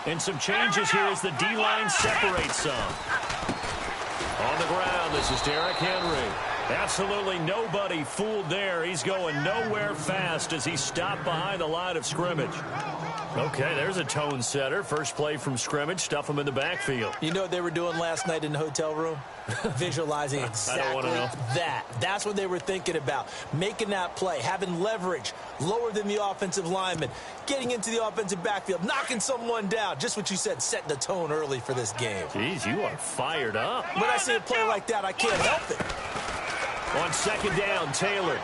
And some changes here as the D-line separates some. On the ground, this is Derrick Henry. Absolutely nobody fooled there. He's going nowhere fast as he stopped behind the line of scrimmage. Okay, there's a tone setter. First play from scrimmage, stuff him in the backfield. You know what they were doing last night in the hotel room? Visualizing exactly that. That's what they were thinking about. Making that play, having leverage, lower than the offensive lineman, getting into the offensive backfield, knocking someone down. Just what you said, setting the tone early for this game. Jeez, you are fired up. When I see a play like that, I can't help it. On second down, Taylor.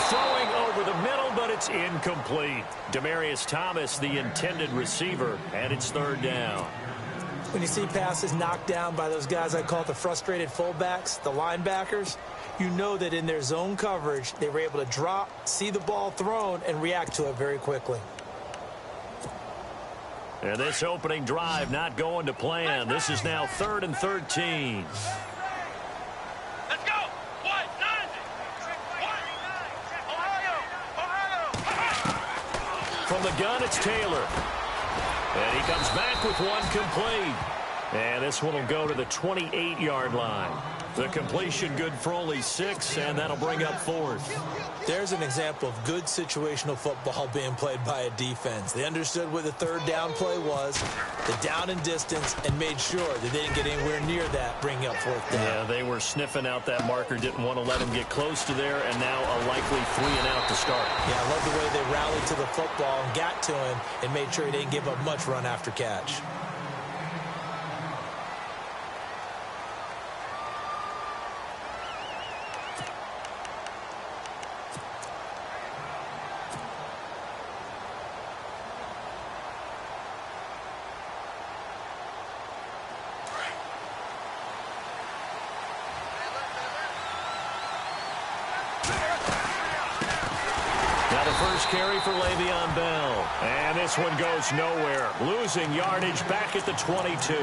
Throwing over the middle, but it's incomplete. Demaryius Thomas, the intended receiver, and it's third down. When you see passes knocked down by those guys I call the frustrated fullbacks, the linebackers, you know that in their zone coverage, they were able to drop, see the ball thrown, and react to it very quickly. And this opening drive not going to plan. This is now 3rd and 13. From the gun, it's Taylor. And he comes back with one complete. And this one will go to the 28-yard line. The completion good for only 6, and that'll bring up 4th. There's an example of good situational football being played by a defense. They understood what the third down play was, the down and distance, and made sure that they didn't get anywhere near that, bringing up 4th down. Yeah, they were sniffing out that marker, didn't want to let him get close to there, and now a likely 3 and out to start. Yeah, I love the way they rallied to the football and got to him and made sure he didn't give up much run after catch. Carry for Le'Veon Bell. And this one goes nowhere. Losing yardage back at the 22.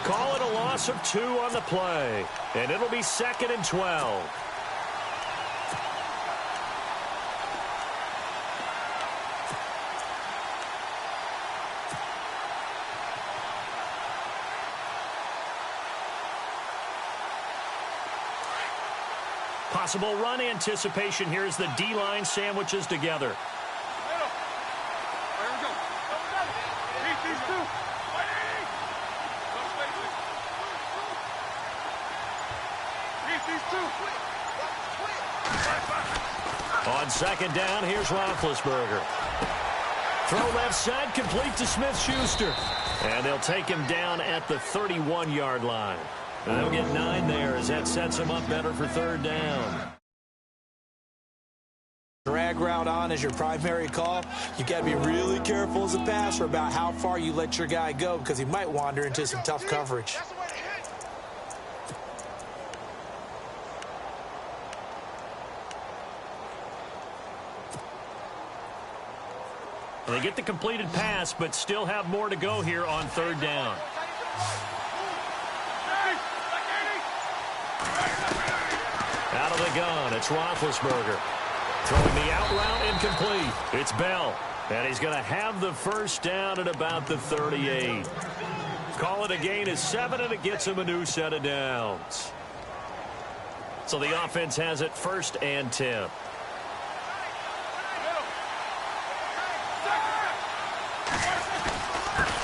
Call it a loss of 2 on the play. And it'll be 2nd and 12. Possible run anticipation here as the D-line sandwiches together. On second down, here's Roethlisberger. Throw left side, complete to Smith-Schuster. And they'll take him down at the 31-yard line. And they'll get 9 there as that sets him up better for 3rd down. Drag route on as your primary call. You got to be really careful as a passer about how far you let your guy go because he might wander into some tough coverage. They get the completed pass, but still have more to go here on 3rd down. Out of the gun, it's Roethlisberger. Throwing the out route incomplete. It's Bell. And he's going to have the first down at about the 38. Call it a gain of 7, and it gets him a new set of downs. So the offense has it 1st and 10.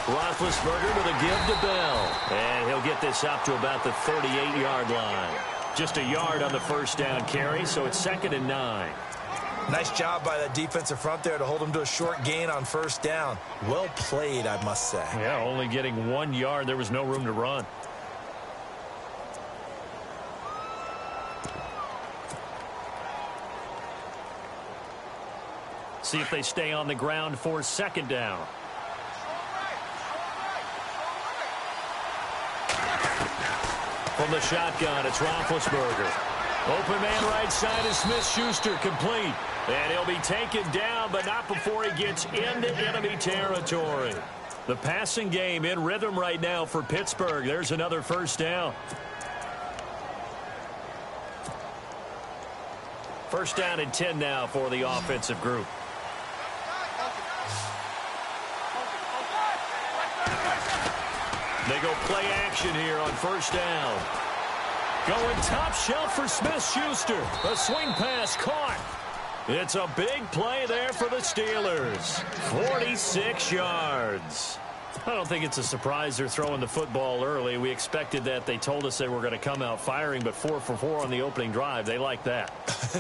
Roethlisberger with a give to Bell. And he'll get this up to about the 38-yard line. Just a yard on the first down carry, so it's 2nd and 9. Nice job by that defensive front there to hold him to a short gain on 1st down. Well played, I must say. Yeah, only getting 1 yard. There was no room to run. See if they stay on the ground for 2nd down. From the shotgun, it's Roethlisberger. Open man right side is Smith-Schuster, complete. And he'll be taken down, but not before he gets into enemy territory. The passing game in rhythm right now for Pittsburgh. There's another 1st down. 1st down and 10 now for the offensive group. go play action here on first down. Going top shelf for Smith-Schuster. A swing pass caught. It's a big play there for the Steelers. 46 yards. I don't think it's a surprise they're throwing the football early. We expected that. They told us they were going to come out firing, but 4 for 4 on the opening drive. They like that.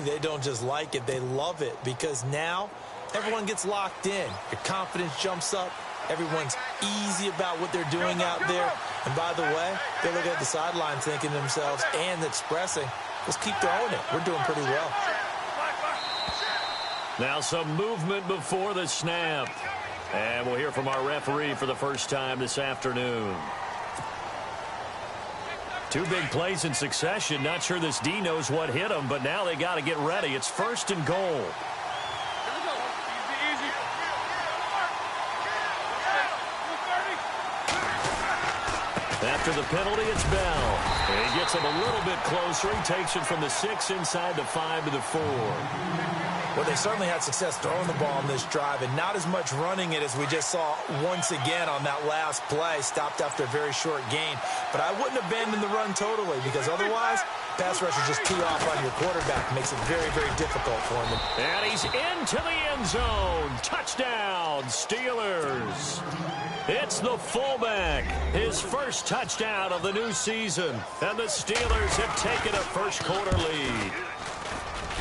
They don't just like it. They love it because now everyone gets locked in. Your confidence jumps up. Everyone's easy about what they're doing out there. And by the way, they're looking at the sideline thinking to themselves and expressing, let's keep throwing it. We're doing pretty well. Now some movement before the snap. And we'll hear from our referee for the first time this afternoon. 2 big plays in succession. Not sure this D knows what hit him, but now they got to get ready. It's 1st and goal. After the penalty, it's Bell. And he gets him a little bit closer. He takes it from the 6 inside the 5 to the 4. Well, they certainly had success throwing the ball on this drive and not as much running it as we just saw once again on that last play. Stopped after a very short gain. But I wouldn't abandon the run totally because otherwise, pass rushers just tee off on your quarterback. It makes it very, very difficult for him. And he's into the end zone. Touchdown, Steelers. It's the fullback. His first touchdown of the new season. And the Steelers have taken a first-quarter lead.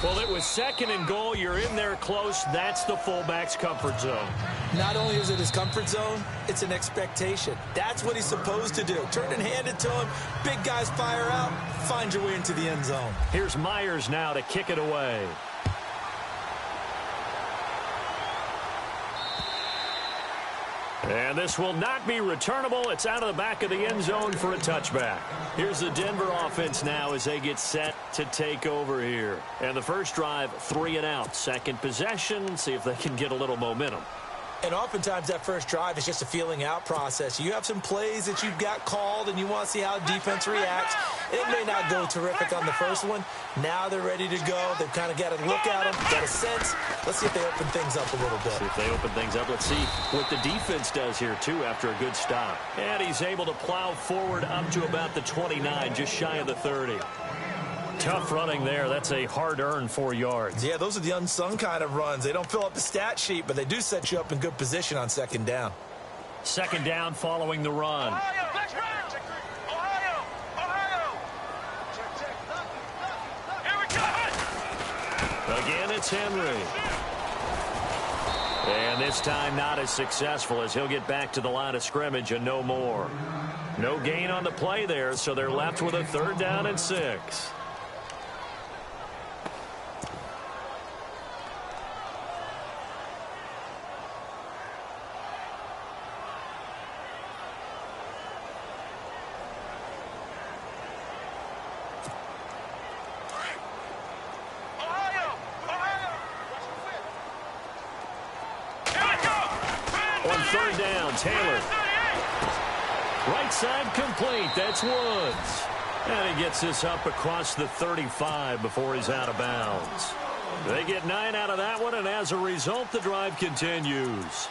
Well, it was 2nd and goal. You're in there close. That's the fullback's comfort zone. Not only is it his comfort zone, it's an expectation. That's what he's supposed to do. Turn and hand it to him. Big guys fire out. Find your way into the end zone. Here's Myers now to kick it away. And this will not be returnable. It's out of the back of the end zone for a touchback. Here's the Denver offense now as they get set to take over here. And the first drive, 3 and out. Second possession, see if they can get a little momentum. And oftentimes that first drive is just a feeling out process. You have some plays that you've got called and you want to see how defense reacts. It may not go terrific on the first one. Now they're ready to go. They've kind of got to look at them, got a sense. Let's see if they open things up a little bit. See if they open things up. Let's see what the defense does here, too, after a good stop. And he's able to plow forward up to about the 29, just shy of the 30. Tough running there. That's a hard-earned 4 yards. Yeah, those are the unsung kind of runs. They don't fill up the stat sheet, but they do set you up in good position on 2nd down. 2nd down following the run. Again, it's Henry. And this time not as successful as he'll get back to the line of scrimmage and no more. No gain on the play there, so they're left with a 3rd down and 6. On 3rd down, Taylor. Right side complete. That's Woods. And he gets this up across the 35 before he's out of bounds. They get 9 out of that one, and as a result, the drive continues.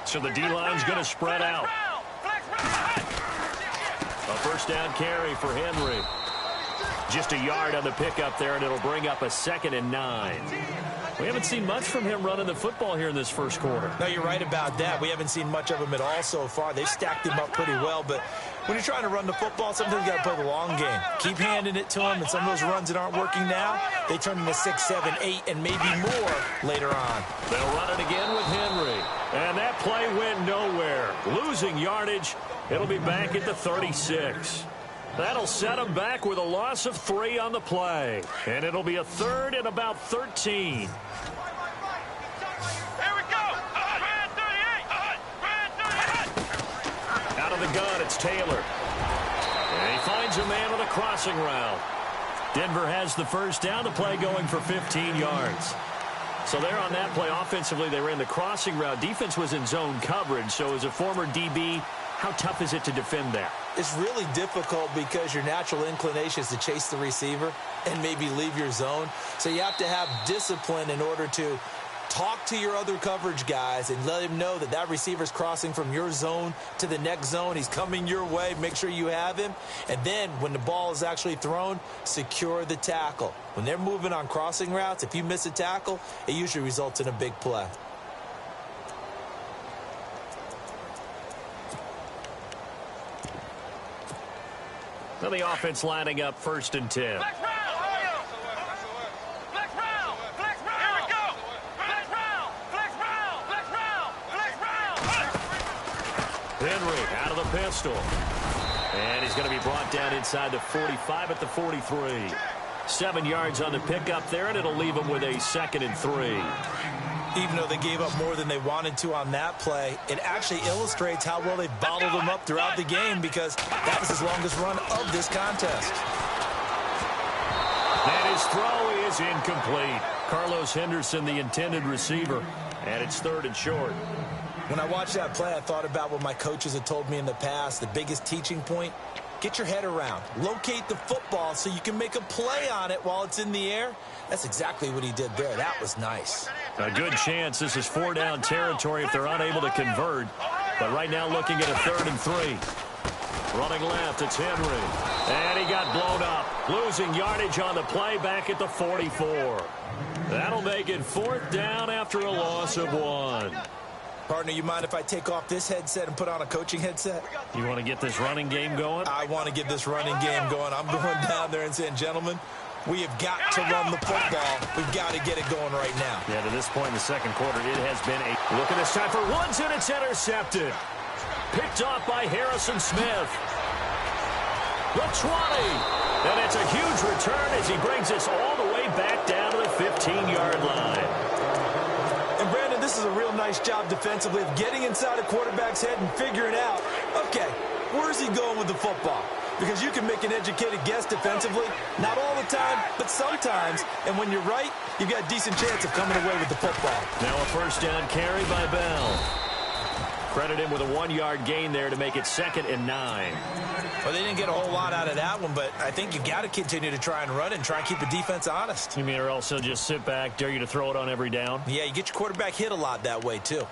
So the D-line's going to spread out. A 1st down carry for Henry. Just a yard on the pickup there, and it'll bring up a 2nd and 9. We haven't seen much from him running the football here in this first quarter. No, you're right about that. We haven't seen much of him at all so far. They've stacked him up pretty well, but when you're trying to run the football, sometimes you got to play the long game. Keep handing it to him, and some of those runs that aren't working now, they turn into 6, 7, 8, and maybe more later on. They'll run it again with Henry. And that play went nowhere. Losing yardage. It'll be back at the 36. That'll set them back with a loss of 3 on the play. And it'll be a 3rd and about 13. Out of the gun, it's Taylor. And he finds a man on a crossing route. Denver has the 1st down. The play going for 15 yards. So there on that play, offensively, they ran the crossing route. Defense was in zone coverage, so as a former DB, How tough is it to defend that? It's really difficult because your natural inclination is to chase the receiver and maybe leave your zone. So you have to have discipline in order to talk to your other coverage guys and let him know that that receiver's crossing from your zone to the next zone. He's coming your way. Make sure you have him. And then when the ball is actually thrown, secure the tackle. When they're moving on crossing routes, if you miss a tackle, it usually results in a big play. Now the offense lining up 1st and 10. Henry out of the pistol. And he's going to be brought down inside the 45 at the 43. 7 yards on the pickup there, and it'll leave him with a 2nd and 3. Even though they gave up more than they wanted to on that play, it actually illustrates how well they've bottled them up throughout the game because that was his longest run of this contest. And his throw is incomplete. Carlos Henderson, the intended receiver, and it's 3rd and short. When I watched that play, I thought about what my coaches had told me in the past. The biggest teaching point, get your head around. Locate the football so you can make a play on it while it's in the air. That's exactly what he did there. That was nice. A good chance this is 4-down territory if they're unable to convert. But right now looking at a 3rd and 3. Running left, it's Henry. And he got blown up. Losing yardage on the play back at the 44. That'll make it 4th down after a loss of 1. Partner, you mind if I take off this headset and put on a coaching headset? You want to get this running game going? I want to get this running game going. I'm going down there and saying, gentlemen, we have got to run the football. We've got to get it going right now. Yeah, to this point in the 2nd quarter, it has been a look at this time for Woods, and it's intercepted. Picked off by Harrison Smith. The 20. And it's a huge return as he brings us all the way back down to the 15-yard line. And, Brandon, this is a real nice job defensively of getting inside a quarterback's head and figuring out, okay, where's he going with the football? Because you can make an educated guess defensively, not all the time, but sometimes. And when you're right, you've got a decent chance of coming away with the football. Now a 1st down carry by Bell. Credit him with a 1-yard gain there to make it 2nd and 9. Well, they didn't get a whole lot out of that one, but I think you got to continue to try and run and try and keep the defense honest. You mean or else he'll just sit back, dare you to throw it on every down? Yeah, you get your quarterback hit a lot that way, too.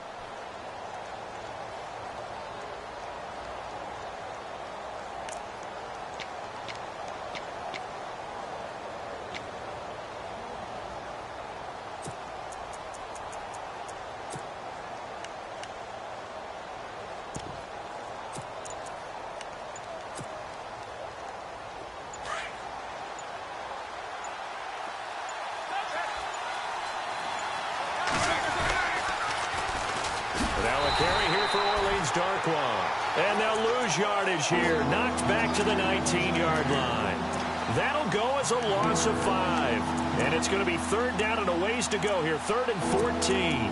And they'll lose yardage here. Knocked back to the 19-yard line. That'll go as a loss of 5. And it's going to be 3rd down and a ways to go here. 3rd and 14.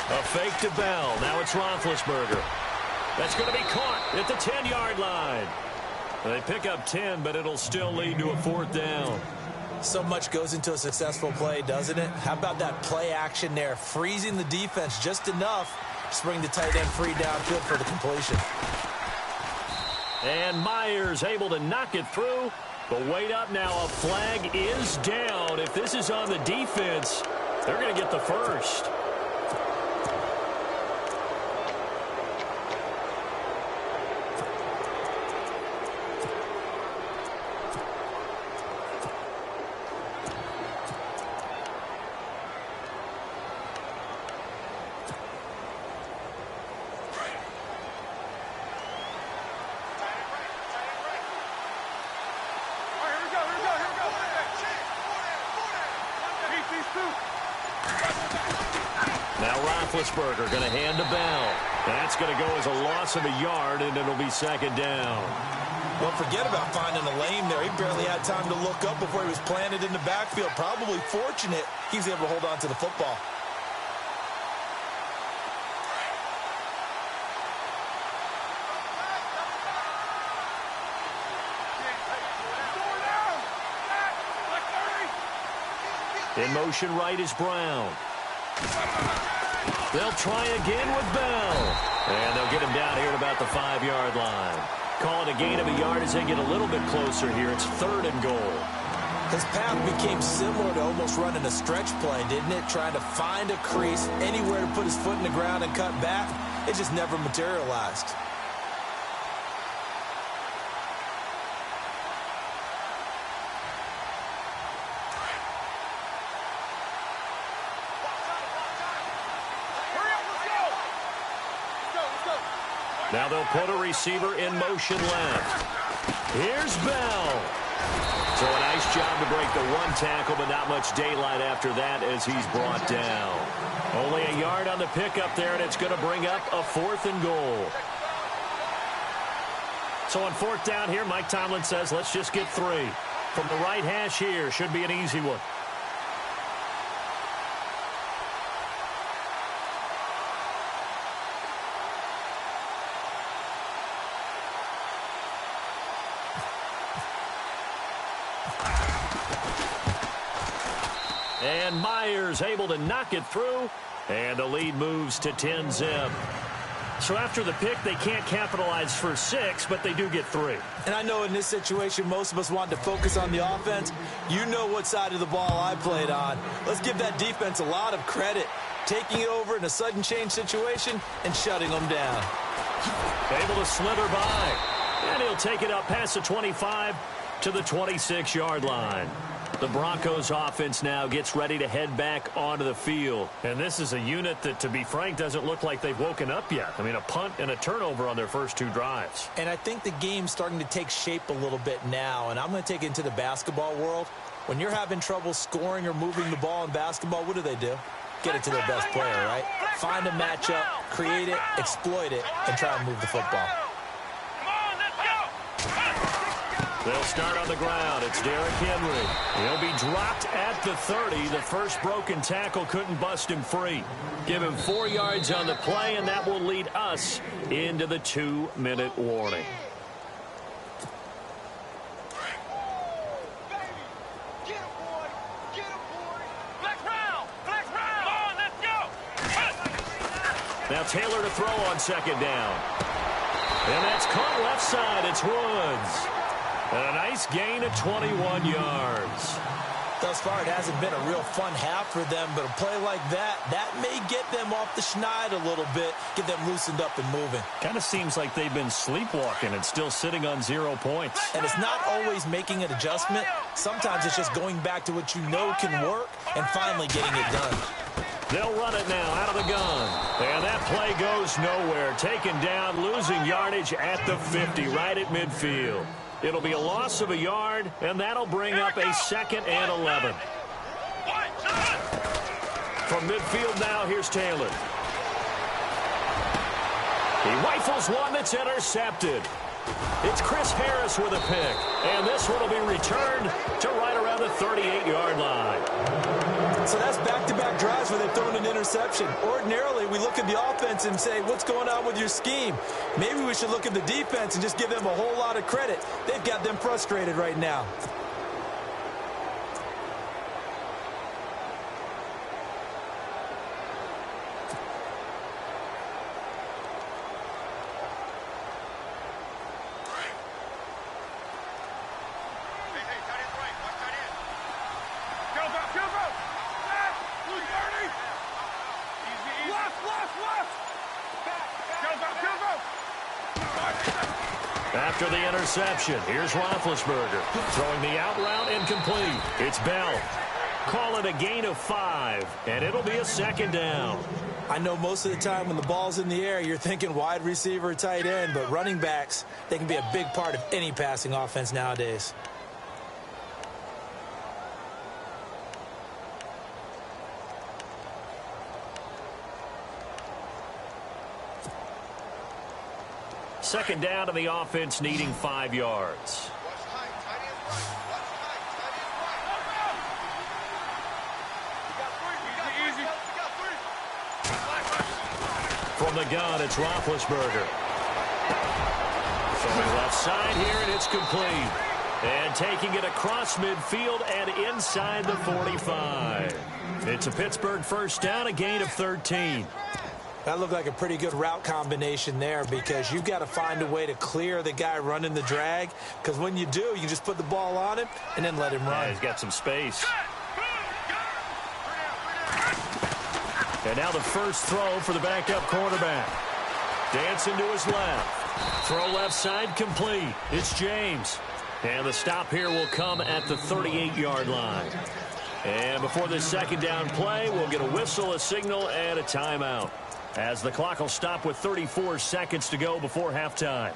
A fake to Bell. Now it's Roethlisberger. That's going to be caught at the 10-yard line. They pick up 10, but it'll still lead to a 4th down. So much goes into a successful play, doesn't it? How about that play action there? Freezing the defense just enough to bring the tight end free downfield for the completion. And Myers able to knock it through. But wait up now. A flag is down. If this is on the defense, they're going to get the first. Now Roethlisberger going to hand to Bell. That's going to go as a loss of a yard, and it'll be 2nd down. Well, forget about finding a lane there. He barely had time to look up before he was planted in the backfield. Probably fortunate he was able to hold on to the football. In motion right is Brown. They'll try again with Bell. And they'll get him down here at about the 5-yard line. Call it a gain of a yard as they get a little bit closer here. It's 3rd and goal. His path became similar to almost running a stretch play, didn't it? Trying to find a crease, anywhere to put his foot in the ground and cut back. It just never materialized. Now they'll put a receiver in motion left. Here's Bell. So a nice job to break the 1 tackle, but not much daylight after that as he's brought down. Only a yard on the pickup there, and it's going to bring up a 4th and goal. So on 4th down here, Mike Tomlin says, let's just get 3. From the right hash here, should be an easy one. And Myers able to knock it through, and the lead moves to 10-zip. So after the pick, they can't capitalize for 6, but they do get 3. And I know in this situation, most of us want to focus on the offense. You know what side of the ball I played on. Let's give that defense a lot of credit. Taking it over in a sudden change situation and shutting them down. Able to slither by. And he'll take it up past the 25 to the 26-yard line. The Broncos offense now gets ready to head back onto the field. And this is a unit that, to be frank, doesn't look like they've woken up yet. I mean, a punt and a turnover on their first 2 drives. And I think the game's starting to take shape a little bit now. And I'm going to take it into the basketball world. When you're having trouble scoring or moving the ball in basketball, what do? Get it to their best player, right? Find a matchup, create it, exploit it, and try and move the football. They'll start on the ground. It's Derrick Henry. He'll be dropped at the 30. The first broken tackle couldn't bust him free. Give him 4 yards on the play, and that will lead us into the 2-minute warning. Now Taylor to throw on 2nd down. And that's caught left side. It's Woods. And a nice gain of 21 yards. Thus far, it hasn't been a real fun half for them, but a play like that may get them off the schneid a little bit, get them loosened up and moving. Kind of seems like they've been sleepwalking and still sitting on 0 points. And it's not always making an adjustment. Sometimes it's just going back to what you know can work and finally getting it done. They'll run it now out of the gun. And that play goes nowhere. Taken down, losing yardage at the 50, right at midfield. It'll be a loss of a yard, and that'll bring up a 2nd and 11. From midfield now, here's Taylor. He rifles one that's intercepted. It's Chris Harris with a pick, and this one will be returned to right around the 38-yard line. So that's back-to-back drives where they've thrown an interception. Ordinarily, we look at the offense and say, what's going on with your scheme? Maybe we should look at the defense and just give them a whole lot of credit. They've got them frustrated right now. After the interception, here's Roethlisberger. Throwing the out route incomplete. It's Bell. Call it a gain of 5, and it'll be a 2nd down. I know most of the time when the ball's in the air, you're thinking wide receiver, tight end, but running backs, they can be a big part of any passing offense nowadays. Second down, and the offense needing 5 yards. From the gun, it's Roethlisberger. Throwing left side here, and it's complete. And taking it across midfield and inside the 45. It's a Pittsburgh first down, a gain of 13. That looked like a pretty good route combination there because you've got to find a way to clear the guy running the drag, because when you do, you can just put the ball on him and then let him run. Yeah, he's got some space. And now the first throw for the backup quarterback. Dancing to his left. Throw left side complete. It's James. And the stop here will come at the 38-yard line. And before this second down play, we'll get a whistle, a signal, and a timeout, as the clock will stop with 34 seconds to go before halftime.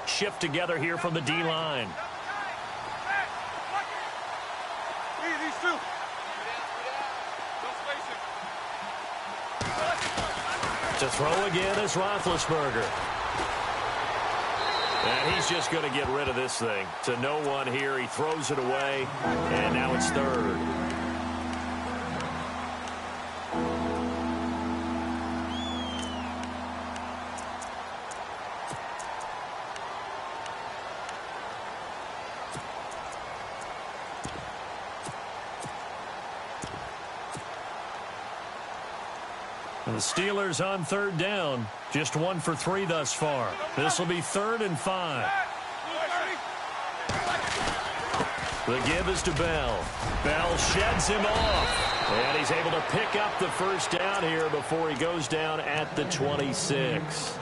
Shift together here from the D-line. To throw again is Roethlisberger. And he's just going to get rid of this thing. To no one here. He throws it away. And now it's third. The Steelers on third down. Just 1 for 3 thus far. This will be 3rd and 5. The give is to Bell. Bell sheds him off. And he's able to pick up the first down here before he goes down at the 26.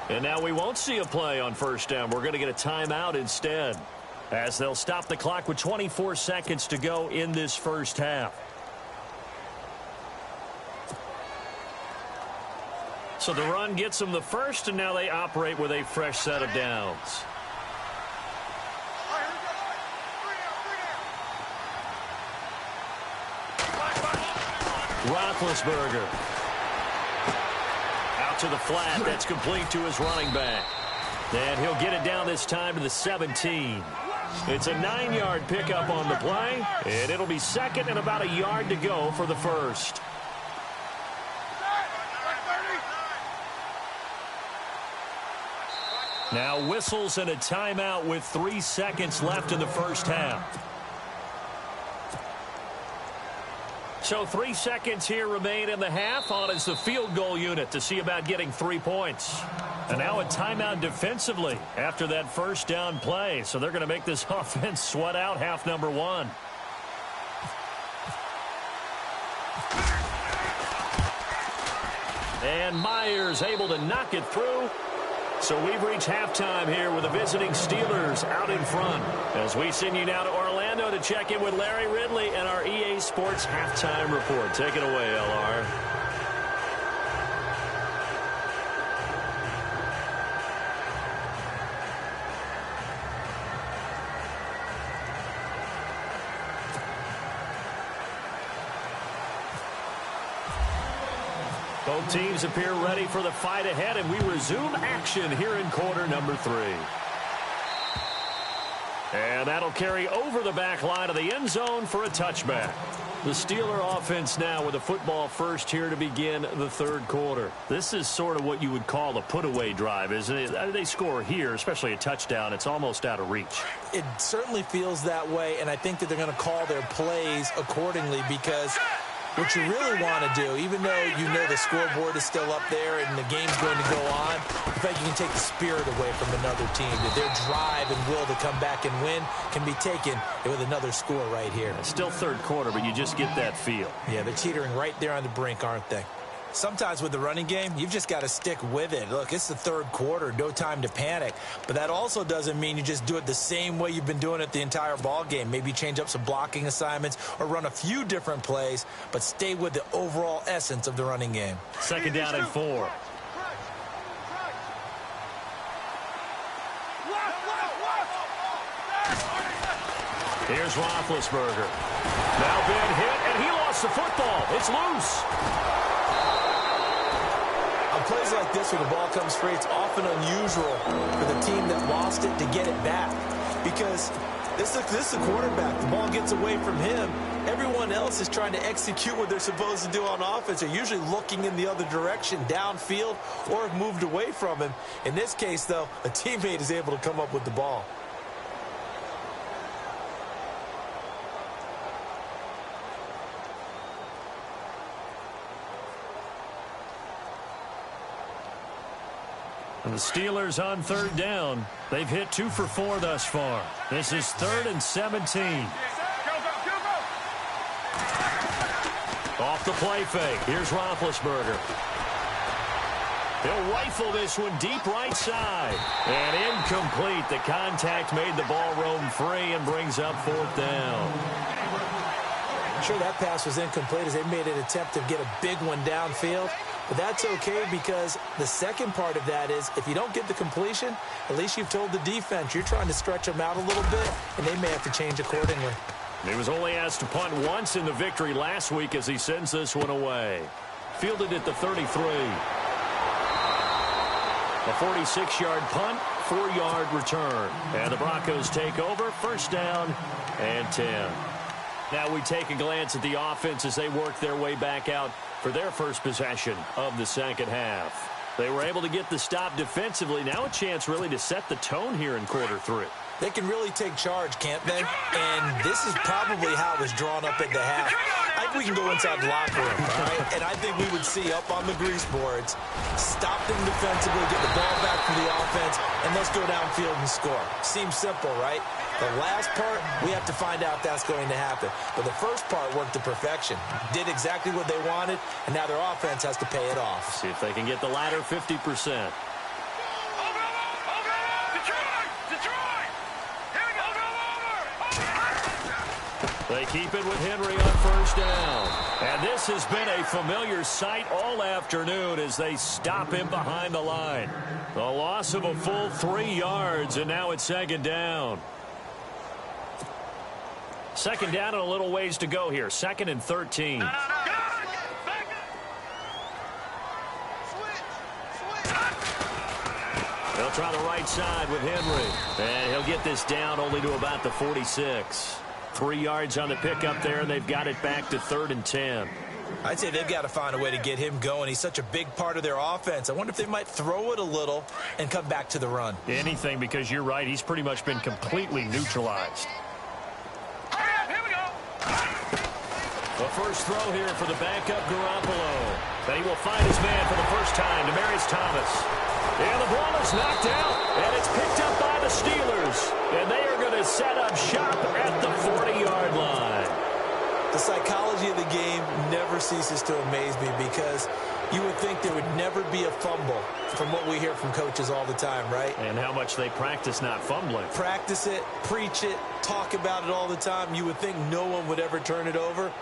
And now we won't see a play on first down. We're going to get a timeout instead, as they'll stop the clock with 24 seconds to go in this first half. So the run gets them the first, and now they operate with a fresh set of downs. Roethlisberger. Out to the flat. That's complete to his running back. And he'll get it down this time to the 17. It's a 9-yard pickup on the play, and it'll be second and about a yard to go for the first. Now whistles and a timeout with 3 seconds left in the first half. So 3 seconds here remain in the half. On is the field goal unit to see about getting 3 points. And now a timeout defensively after that first down play. So they're going to make this offense sweat out half number 1. And Myers able to knock it through. So we've reached halftime here with the visiting Steelers out in front, as we send you now to Orlando to check in with Larry Ridley and our EA Sports Halftime Report. Take it away, LR. Both teams appear ready for the fight ahead, and we resume action here in quarter number 3. And that'll carry over the back line of the end zone for a touchback. The Steeler offense now with a football first here to begin the third quarter. This is sort of what you would call a put-away drive, isn't it? They score here, especially a touchdown. It's almost out of reach. It certainly feels that way, and I think that they're going to call their plays accordingly, because what you really want to do, even though you know the scoreboard is still up there and the game's going to go on, in fact, you can take the spirit away from another team. That their drive and will to come back and win can be taken with another score right here. It's still third quarter, but you just get that feel. Yeah, they're teetering right there on the brink, aren't they? Sometimes with the running game, you've just got to stick with it. Look, it's the third quarter, no time to panic. But that also doesn't mean you just do it the same way you've been doing it the entire ball game. Maybe change up some blocking assignments or run a few different plays, but stay with the overall essence of the running game. Second down and 4. Here's Roethlisberger. Now been hit, and he lost the football. It's loose. On plays like this where the ball comes free, it's often unusual for the team that lost it to get it back, because This is the quarterback. The ball gets away from him. Everyone else is trying to execute what they're supposed to do on offense. They're usually looking in the other direction, downfield, or have moved away from him. In this case, though, a teammate is able to come up with the ball. And the Steelers on third down. They've hit 2 for 4 thus far. This is 3rd and 17. Off the play fake. Here's Roethlisberger. He'll rifle this one deep right side. And incomplete. The contact made the ball roam free and brings up 4th down. I'm sure that pass was incomplete as they made an attempt to get a big one downfield. But that's okay because the second part of that is if you don't get the completion, at least you've told the defense you're trying to stretch them out a little bit, and they may have to change accordingly. He was only asked to punt once in the victory last week as he sends this one away. Fielded at the 33. A 46-yard punt, 4-yard return. And the Broncos take over, 1st down and 10. Now we take a glance at the offense as they work their way back out for their first possession of the second half. They were able to get the stop defensively. Now a chance really to set the tone here in quarter 3. They can really take charge, can't they? And this is probably how it was drawn up at the half. I think we can go inside the locker room, all right? And I think we would see up on the grease boards, stop them defensively, get the ball back for the offense, and let's go downfield and score. Seems simple, right? The last part, we have to find out if that's going to happen. But the first part worked to perfection. Did exactly what they wanted, and now their offense has to pay it off. See if they can get the latter 50%. They keep it with Henry on 1st down. And this has been a familiar sight all afternoon as they stop him behind the line. A loss of a full 3 yards, and now it's 2nd down. 2nd down and a little ways to go here. 2nd and 13. They'll try the right side with Henry. And he'll get this down only to about the 46. 3 yards on the pickup there, and they've got it back to 3rd and 10. I'd say they've got to find a way to get him going. He's such a big part of their offense. I wonder if they might throw it a little and come back to the run. Anything, because you're right. He's pretty much been completely neutralized. The first throw here for the backup Garoppolo. And he will find his man for the first time, Demaryius Thomas. And the ball is knocked out, and it's picked up by the Steelers. And they are going to set up shop at the 40-yard line. The psychology of the game never ceases to amaze me because you would think there would never be a fumble from what we hear from coaches all the time, right? And how much they practice not fumbling. Practice it, preach it, talk about it all the time. You would think no one would ever turn it over.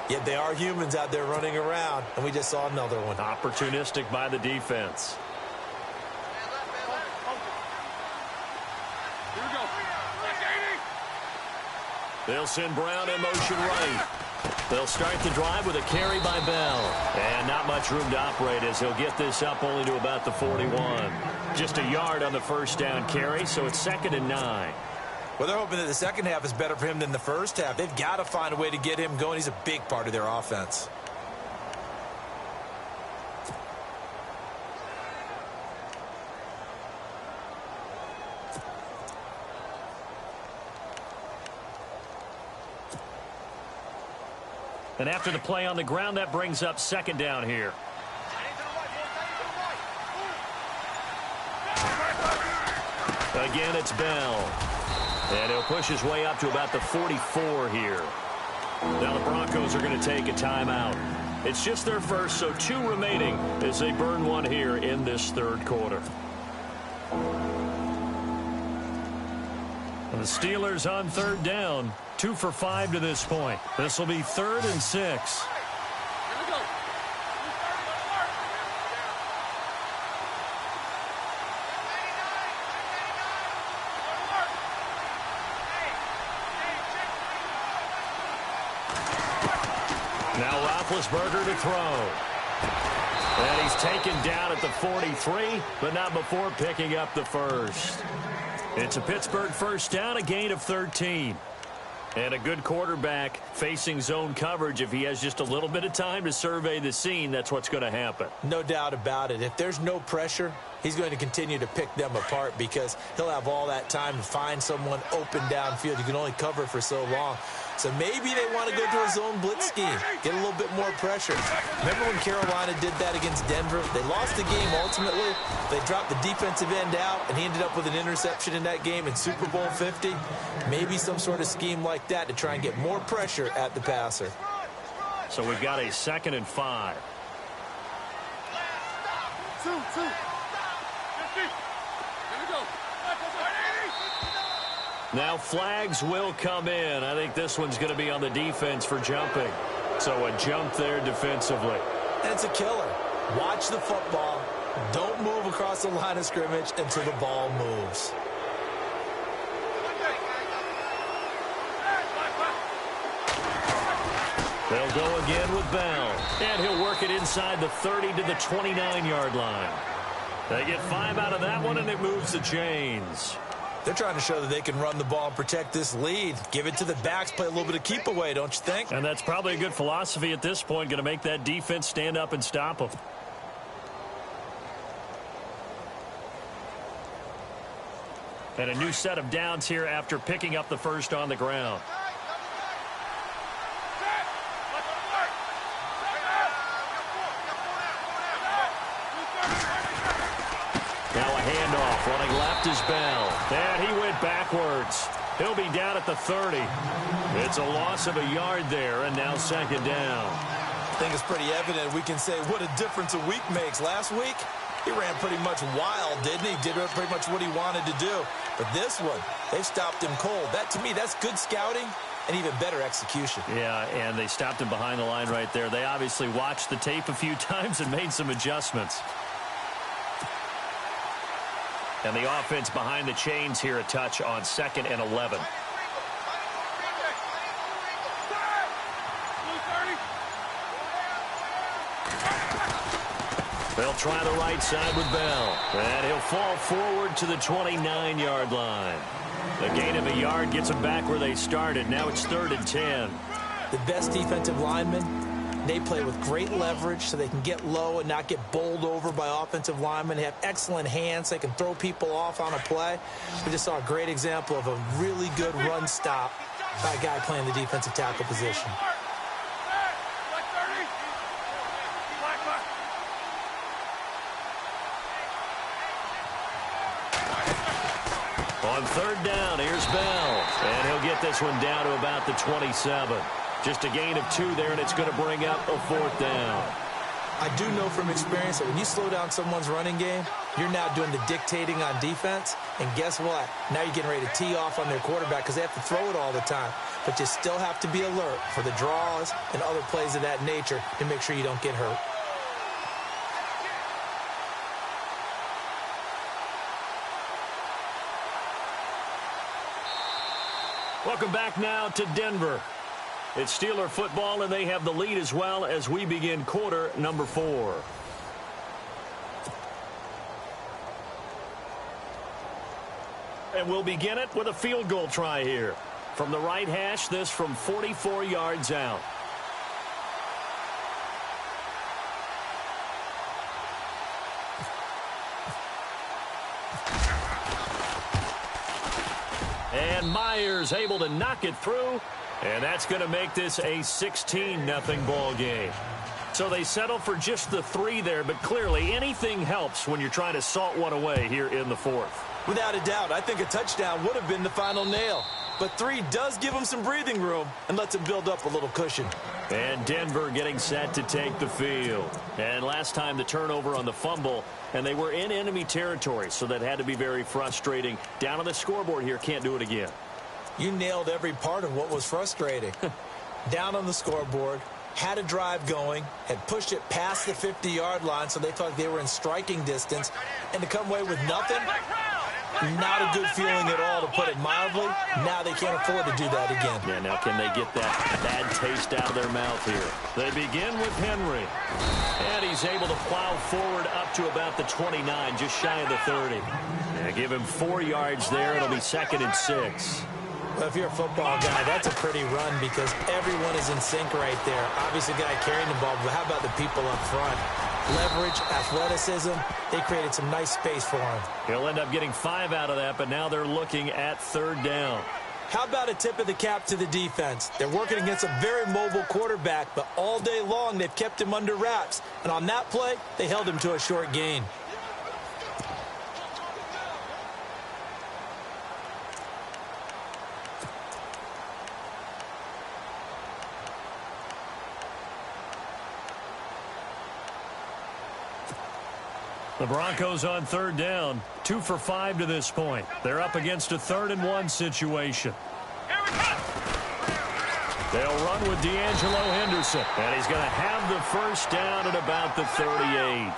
Yet they are humans out there running around, and we just saw another one. Opportunistic by the defense. They'll send Brown in motion right. They'll start the drive with a carry by Bell. And not much room to operate as he'll get this up only to about the 41. Just a yard on the first down carry, so it's 2nd and 9. Well, they're hoping that the second half is better for him than the first half. They've got to find a way to get him going. He's a big part of their offense. And after the play on the ground, that brings up 2nd down here. Again, it's Bell. And he'll push his way up to about the 44 here. Now the Broncos are going to take a timeout. It's just their first, so 2 remaining as they burn one here in this 3rd quarter. And the Steelers on 3rd down, 2 for 5 to this point. This will be 3rd and 6. Now Roethlisberger to throw. And he's taken down at the 43, but not before picking up the first. It's a Pittsburgh first down, a gain of 13. And a good quarterback facing zone coverage. If he has just a little bit of time to survey the scene, that's what's going to happen. No doubt about it. If there's no pressure, he's going to continue to pick them apart because he'll have all that time to find someone open downfield. You can only cover for so long. So maybe they want to go to a zone blitz scheme, get a little bit more pressure. Remember when Carolina did that against Denver? They lost the game ultimately. They dropped the defensive end out, and he ended up with an interception in that game in Super Bowl 50. Maybe some sort of scheme like that to try and get more pressure at the passer. So we've got a 2nd and 5. Now flags will come in. I think this one's going to be on the defense for jumping. So a jump there defensively. And it's a killer. Watch the football. Don't move across the line of scrimmage until the ball moves. They'll go again with Bell. And he'll work it inside the 30 to the 29-yard line. They get 5 out of that one, and it moves the chains. They're trying to show that they can run the ball and protect this lead. Give it to the backs, play a little bit of keep away, don't you think? And that's probably a good philosophy at this point, going to make that defense stand up and stop them. And a new set of downs here after picking up the first on the ground. Now a handoff, running left is Bell. And he went backwards. He'll be down at the 30. It's a loss of a yard there, and now 2nd down. I think it's pretty evident. We can say what a difference a week makes. Last week, he ran pretty much wild, didn't he? Did pretty much what he wanted to do. But this one, they stopped him cold. That, to me, that's good scouting and even better execution. Yeah, and they stopped him behind the line right there. They obviously watched the tape a few times and made some adjustments. And the offense behind the chains here, a touch on 2nd and 11. They'll try the right side with Bell. And he'll fall forward to the 29-yard line. A gain of a yard gets them back where they started. Now it's 3rd and 10. The best defensive linemen, they play with great leverage so they can get low and not get bowled over by offensive linemen. They have excellent hands. They can throw people off on a play. We just saw a great example of a really good run stop by a guy playing the defensive tackle position. On 3rd down, here's Bell. And he'll get this one down to about the 27. Just a gain of 2 there, and it's going to bring up a 4th down. I do know from experience that when you slow down someone's running game, you're now doing the dictating on defense. And guess what? Now you're getting ready to tee off on their quarterback because they have to throw it all the time. But you still have to be alert for the draws and other plays of that nature to make sure you don't get hurt. Welcome back now to Denver. It's Steeler football, and they have the lead as well as we begin quarter number 4. And we'll begin it with a field goal try here. From the right hash, this from 44 yards out. And Myers able to knock it through. And that's going to make this a 16-0 ball game. So they settle for just the 3 there, but clearly anything helps when you're trying to salt one away here in the 4th. Without a doubt, I think a touchdown would have been the final nail. But 3 does give them some breathing room and lets them build up a little cushion. And Denver getting set to take the field. And last time the turnover on the fumble, and they were in enemy territory, so that had to be very frustrating. Down on the scoreboard here, can't do it again. You nailed every part of what was frustrating. Down on the scoreboard, had a drive going, had pushed it past the 50-yard line, so they thought they were in striking distance, and to come away with nothing, Not a good feeling at all, to put it mildly. Now they can't afford to do that again. Yeah, now can they get that bad taste out of their mouth here? They begin with Henry. And he's able to plow forward up to about the 29, just shy of the 30. Yeah, give him 4 yards there. It'll be 2nd and 6. Well, if you're a football guy, that's a pretty run because everyone is in sync right there. Obviously, the guy carrying the ball, but how about the people up front? Leverage, athleticism, they created some nice space for him. He'll end up getting 5 out of that, but now they're looking at 3rd down. How about a tip of the cap to the defense? They're working against a very mobile quarterback, but all day long they've kept him under wraps. And on that play, they held him to a short gain. The Broncos on 3rd down, 2 for 5 to this point. They're up against a 3rd and 1 situation. They'll run with D'Angelo Henderson, and he's going to have the 1st down at about the 38.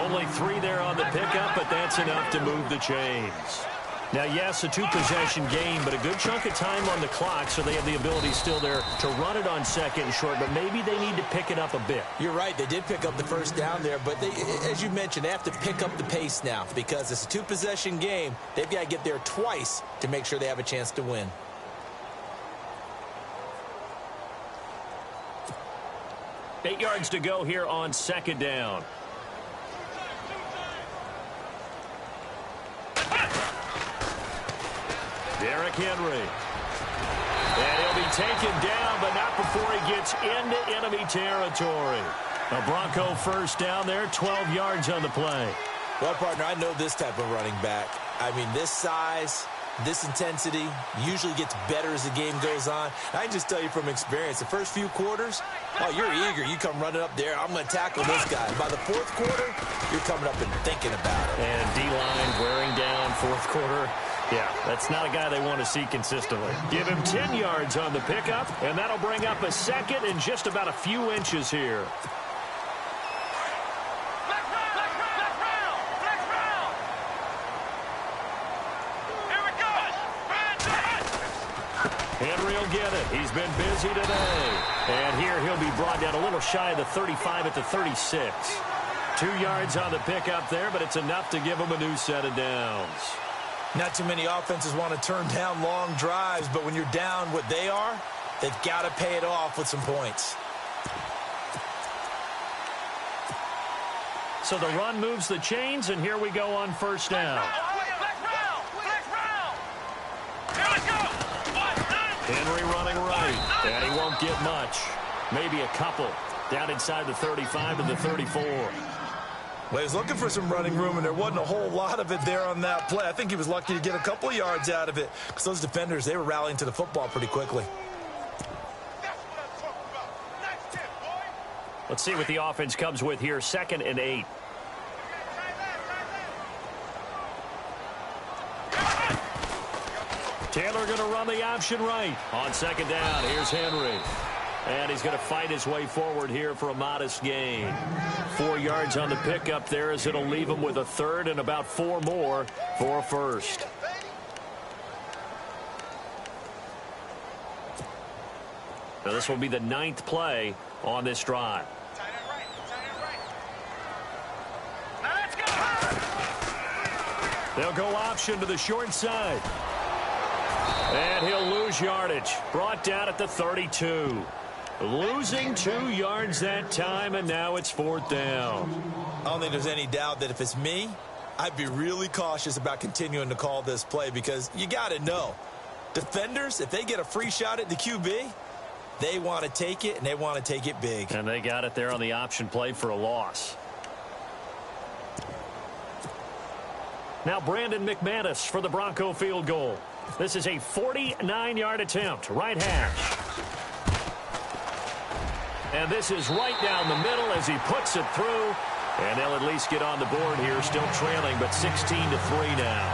Only 3 there on the pickup, but that's enough to move the chains. Now, yes, a 2-possession game, but a good chunk of time on the clock, so they have the ability still there to run it on 2nd and short, but maybe they need to pick it up a bit. You're right. They did pick up the 1st down there, but they, as you mentioned, they have to pick up the pace now because it's a 2-possession game. They've got to get there twice to make sure they have a chance to win. Eight yards to go here on 2nd down. Derrick Henry. And he'll be taken down, but not before he gets into enemy territory. A Bronco 1st down there, 12 yards on the play. Well, partner, I know this type of running back. I mean, this size, this intensity usually gets better as the game goes on. I can just tell you from experience, the first few quarters, oh, you're eager. You come running up there, I'm going to tackle this guy. By the 4th quarter, you're coming up and thinking about it. And D-line wearing down 4th quarter. Yeah, that's not a guy they want to see consistently. Give him 10 yards on the pickup, and that'll bring up a 2nd and just about a few inches here. Henry will get it. He's been busy today. And here he'll be brought down a little shy of the 35 at the 36. 2 yards on the pickup there, but it's enough to give him a new set of downs. Not too many offenses want to turn down long drives, but when you're down what they are, they've got to pay it off with some points. So the run moves the chains, and here we go on 1st down. Henry running right, and he won't get much. Maybe a couple. Down inside the 35 to the 34. Well, he's looking for some running room, and there wasn't a whole lot of it there on that play. I think he was lucky to get a couple of yards out of it because those defenders, they were rallying to the football pretty quickly. Let's see what the offense comes with here. 2nd and 8. Taylor going to run the option right. On 2nd down, here's Henry. And he's going to fight his way forward here for a modest gain. 4 yards on the pickup there as it'll leave him with a 3rd and about 4 more for a 1st. Now this will be the 9th play on this drive. They'll go option to the short side. And he'll lose yardage. Brought down at the 32. Losing 2 yards that time, and now it's 4th down. I don't think there's any doubt that if it's me, I'd be really cautious about continuing to call this play because you got to know, defenders, if they get a free shot at the QB, they want to take it, and they want to take it big. And they got it there on the option play for a loss. Now Brandon McManus for the Bronco field goal. This is a 49-yard attempt, right hash. And this is right down the middle as he puts it through. And they'll at least get on the board here, still trailing, but 16-3 now.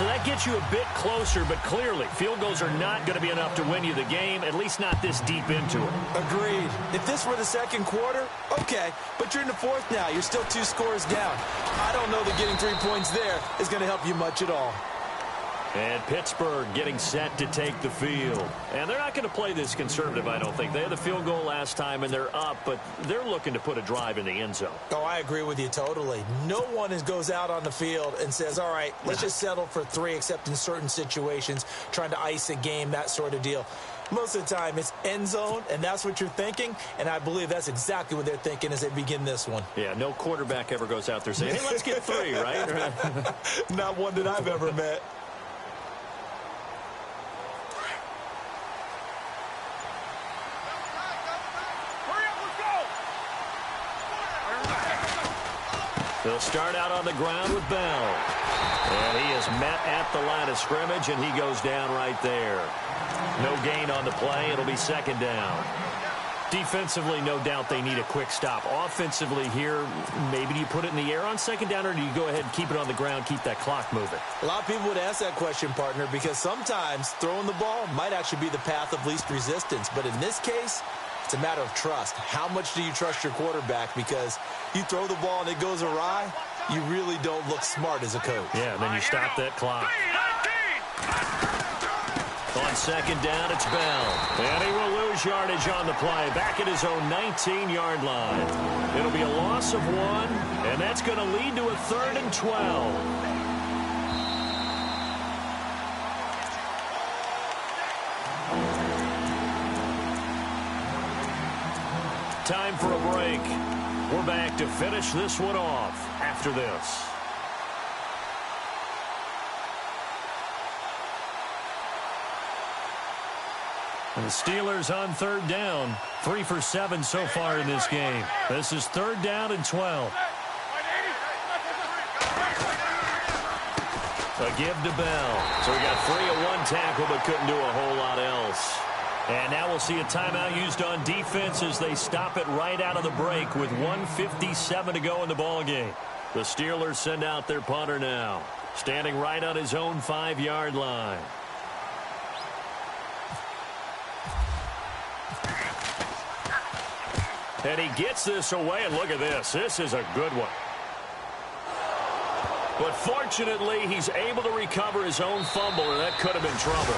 so that gets you a bit closer, but clearly field goals are not going to be enough to win you the game, at least not this deep into it. Agreed. If this were the second quarter, okay, but you're in the fourth now. You're still 2 scores down. I don't know that getting 3 points there is going to help you much at all. And Pittsburgh getting set to take the field. And they're not going to play this conservative, I don't think. They had the field goal last time, and they're up, but they're looking to put a drive in the end zone. Oh, I agree with you totally. No one goes out on the field and says, all right, let's just settle for 3, except in certain situations, trying to ice a game, that sort of deal. Most of the time, it's end zone, and that's what you're thinking, and I believe that's exactly what they're thinking as they begin this one. Yeah, no quarterback ever goes out there saying, hey, let's get 3, right? Not one that I've ever met. They'll start out on the ground with Bell. And he is met at the line of scrimmage, and he goes down right there. No gain on the play. It'll be second down. Defensively, no doubt they need a quick stop. Offensively here, maybe do you put it in the air on second down, or do you go ahead and keep it on the ground, keep that clock moving? A lot of people would ask that question, partner, because sometimes throwing the ball might actually be the path of least resistance. But in this case, it's a matter of trust. How much do you trust your quarterback? Because you throw the ball and it goes awry, you really don't look smart as a coach. Yeah, and then you stop that clock. On second down, it's Bell. And he will lose yardage on the play. Back at his own 19-yard line. It'll be a loss of 1, and that's going to lead to a 3rd and 12. Time for a break. We're back to finish this one off after this. And the Steelers on 3rd down. 3 for 7 so far in this game. This is 3rd down and 12. A give to Bell. So we got 3 at 1 tackle, but couldn't do a whole lot else. And now we'll see a timeout used on defense as they stop it right out of the break with 1:57 to go in the ballgame. The Steelers send out their punter now, standing right on his own 5-yard line. And he gets this away, and look at this. This is a good one. But fortunately, he's able to recover his own fumble, and that could have been trouble.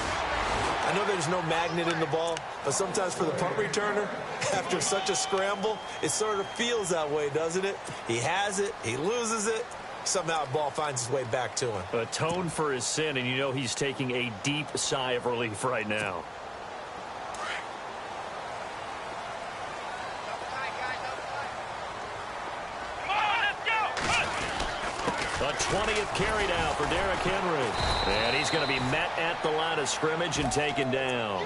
I know there's no magnet in the ball, but sometimes for the punt returner, after such a scramble, it sort of feels that way, doesn't it? He has it, he loses it, somehow the ball finds its way back to him. Atone for his sin, and you know he's taking a deep sigh of relief right now. A 20th carry now for Derrick Henry. And he's going to be met at the line of scrimmage and taken down.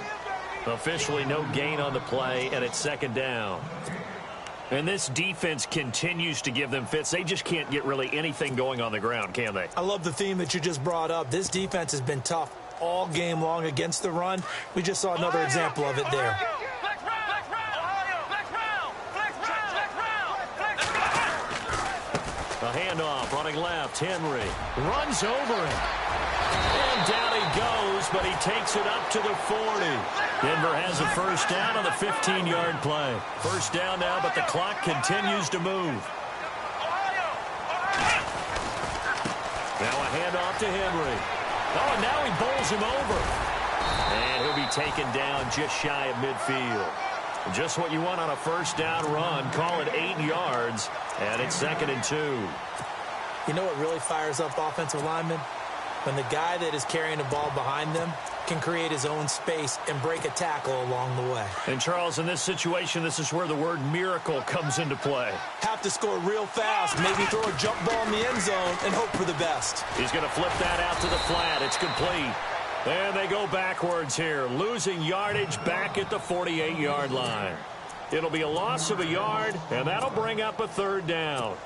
Officially no gain on the play, and it's second down. And this defense continues to give them fits. They just can't get really anything going on the ground, can they? I love the theme that you just brought up. This defense has been tough all game long against the run. We just saw another example of it there. A handoff, running left, Henry runs over him. And down he goes, but he takes it up to the 40. Denver has a first down on the 15-yard play. First down now, but the clock continues to move. Now a handoff to Henry. Oh, and now he bowls him over. And he'll be taken down just shy of midfield. Just what you want on a first down run. Call it 8 yards, and it's 2nd and 2. You know what really fires up offensive linemen? When the guy that is carrying the ball behind them can create his own space and break a tackle along the way. And, Charles, in this situation, this is where the word miracle comes into play. Have to score real fast, maybe throw a jump ball in the end zone and hope for the best. He's going to flip that out to the flat. It's complete. And they go backwards here, losing yardage back at the 48-yard line. It'll be a loss of a yard, and that'll bring up a 3rd down.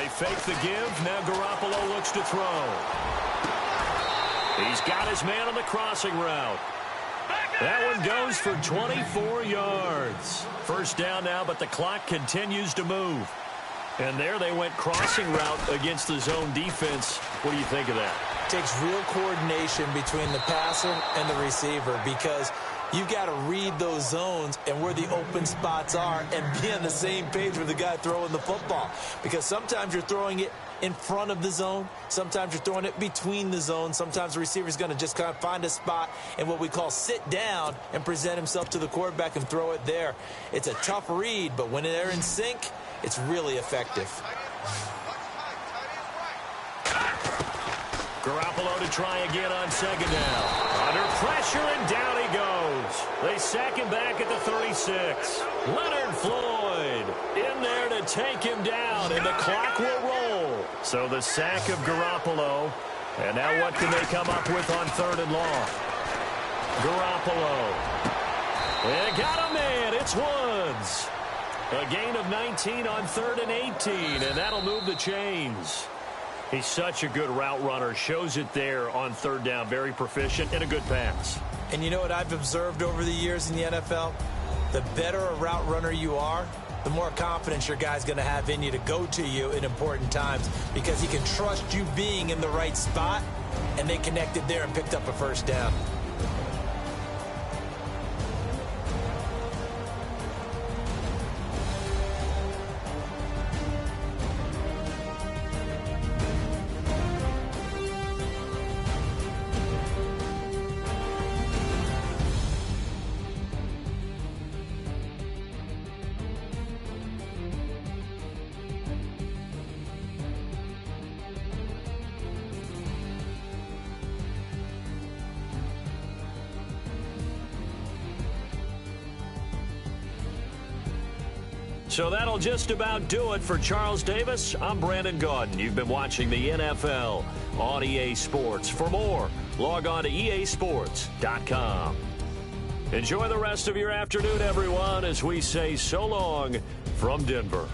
They fake the give. Now Garoppolo looks to throw. He's got his man on the crossing route. That one goes for 24 yards. First down now, but the clock continues to move. And there they went crossing route against the zone defense. What do you think of that? It takes real coordination between the passer and the receiver because you've got to read those zones and where the open spots are and be on the same page with the guy throwing the football. Because sometimes you're throwing it in front of the zone. Sometimes you're throwing it between the zones. Sometimes the receiver's going to just kind of find a spot and what we call sit down and present himself to the quarterback and throw it there. It's a tough read, but when they're in sync, it's really effective. Garoppolo to try again on second down. Under pressure, and down he goes. They sack him back at the 36. Leonard Floyd in there to take him down, and the clock will roll. So the sack of Garoppolo. And now what can they come up with on third and long? Garoppolo. They got a man. It's Woods. A gain of 19 on third and 18, and that'll move the chains. He's such a good route runner. Shows it there on third down. Very proficient and a good pass. And you know what I've observed over the years in the NFL? The better a route runner you are, the more confidence your guy's going to have in you to go to you in important times because he can trust you being in the right spot, and they connected there and picked up a first down. So that'll just about do it for Charles Davis. I'm Brandon Gaudin. You've been watching the NFL on EA Sports. For more, log on to easports.com. Enjoy the rest of your afternoon, everyone, as we say so long from Denver.